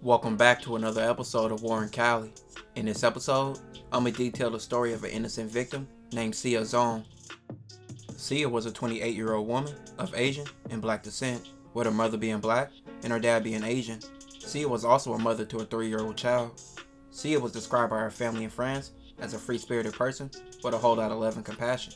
Welcome back to another episode of Warren Cali. In this episode, I'm going to detail the story of an innocent victim named Sia Xiong. Sia was a 28-year-old woman of Asian and Black descent, with her mother being Black and her dad being Asian. Sia was also a mother to a 3-year-old child. Sia was described by her family and friends as a free-spirited person with a whole lot of love and compassion.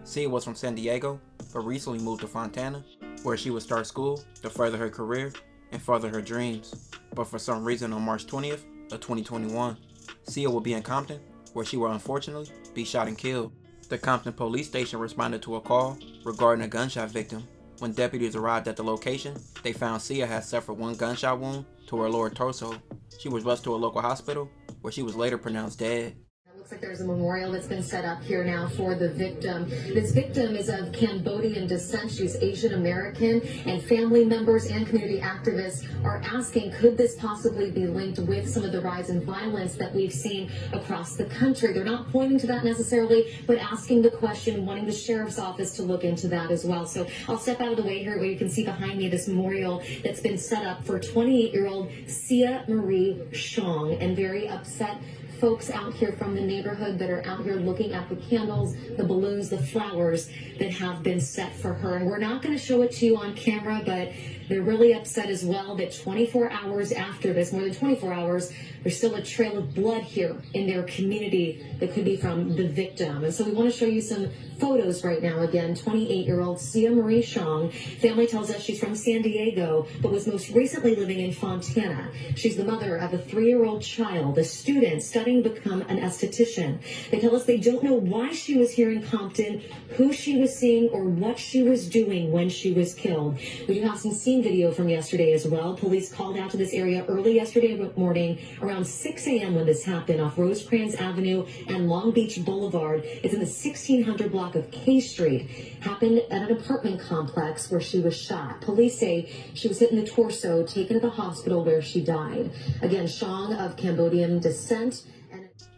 Sia was from San Diego, but recently moved to Fontana, where she would start school to further her career and further her dreams. But for some reason on March 20th of 2021, Sia will be in Compton, where she will unfortunately be shot and killed. The Compton police station responded to a call regarding a gunshot victim. When deputies arrived at the location, they found Sia had suffered one gunshot wound to her lower torso. She was rushed to a local hospital, where she was later pronounced dead. Looks like there's a memorial that's been set up here now for the victim. This victim is of Cambodian descent. She's Asian American, and family members and community activists are asking, could this possibly be linked with some of the rise in violence that we've seen across the country? They're not pointing to that necessarily, but asking the question, wanting the sheriff's office to look into that as well. So I'll step out of the way here where you can see behind me this memorial that's been set up for 28-year-old Sia Xiong, and very upset folks out here from the neighborhood that are out here looking at the candles, the balloons, the flowers that have been set for her. And we're not going to show it to you on camera, but they're really upset as well that 24 hours after this, more than 24 hours, there's still a trail of blood here in their community that could be from the victim. And so we want to show you some photos right now. Again, 28-year-old Sia Xiong. Family tells us she's from San Diego, but was most recently living in Fontana. She's the mother of a 3-year-old child, a student studying to become an esthetician. They tell us they don't know why she was here in Compton, who she was seeing, or what she was doing when she was killed. We do have some scene video from yesterday as well. Police called out to this area early yesterday morning around 6 a.m. when this happened off Rosecrans Avenue and Long Beach Boulevard. It's in the 1600 block of K Street. Happened at an apartment complex where she was shot. Police say she was hit in the torso, taken to the hospital where she died. Again, Xiong of Cambodian descent.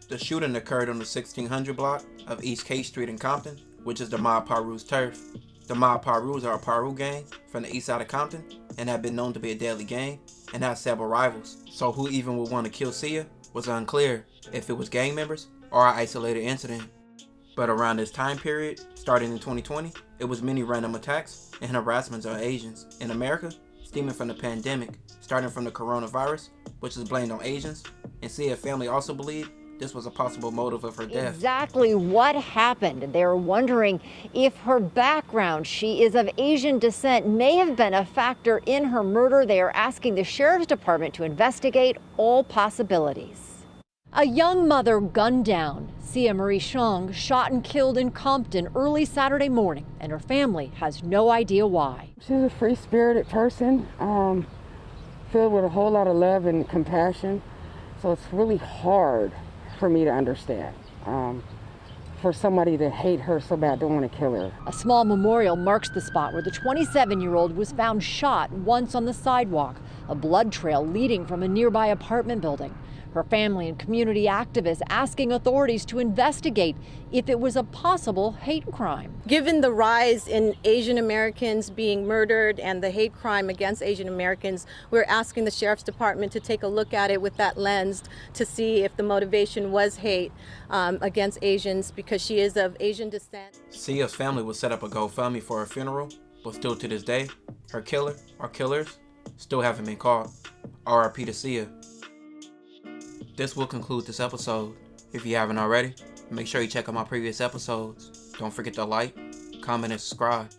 The shooting occurred on the 1600 block of East K Street in Compton, which is the Ma Paru's turf. The Ma Parus are a Paru gang from the east side of Compton and have been known to be a deadly gang and have several rivals. So who even would want to kill Sia was unclear, if it was gang members or an isolated incident. But around this time period, starting in 2020, it was many random attacks and harassments of Asians in America, stemming from the pandemic, starting from the coronavirus, which is blamed on Asians, and Sia's family also believed this was a possible motive of her death. Exactly what happened. They're wondering if her background, she is of Asian descent, may have been a factor in her murder. They are asking the sheriff's department to investigate all possibilities. A young mother gunned down. Sia Xiong shot and killed in Compton early Saturday morning, and her family has no idea why. She's a free-spirited person, filled with a whole lot of love and compassion. So it's really hard for me to understand. For somebody to hate her so bad, don't want to kill her. A small memorial marks the spot where the 27-year-old was found shot once on the sidewalk, a blood trail leading from a nearby apartment building. Her family and community activists asking authorities to investigate if it was a possible hate crime. Given the rise in Asian Americans being murdered and the hate crime against Asian Americans, we're asking the Sheriff's Department to take a look at it with that lens to see if the motivation was hate against Asians, because she is of Asian descent. Sia's family would set up a GoFundMe for her funeral, but still to this day, her killer or killers still haven't been caught. RIP to Sia. This will conclude this episode. If you haven't already, make sure you check out my previous episodes. Don't forget to like, comment, and subscribe.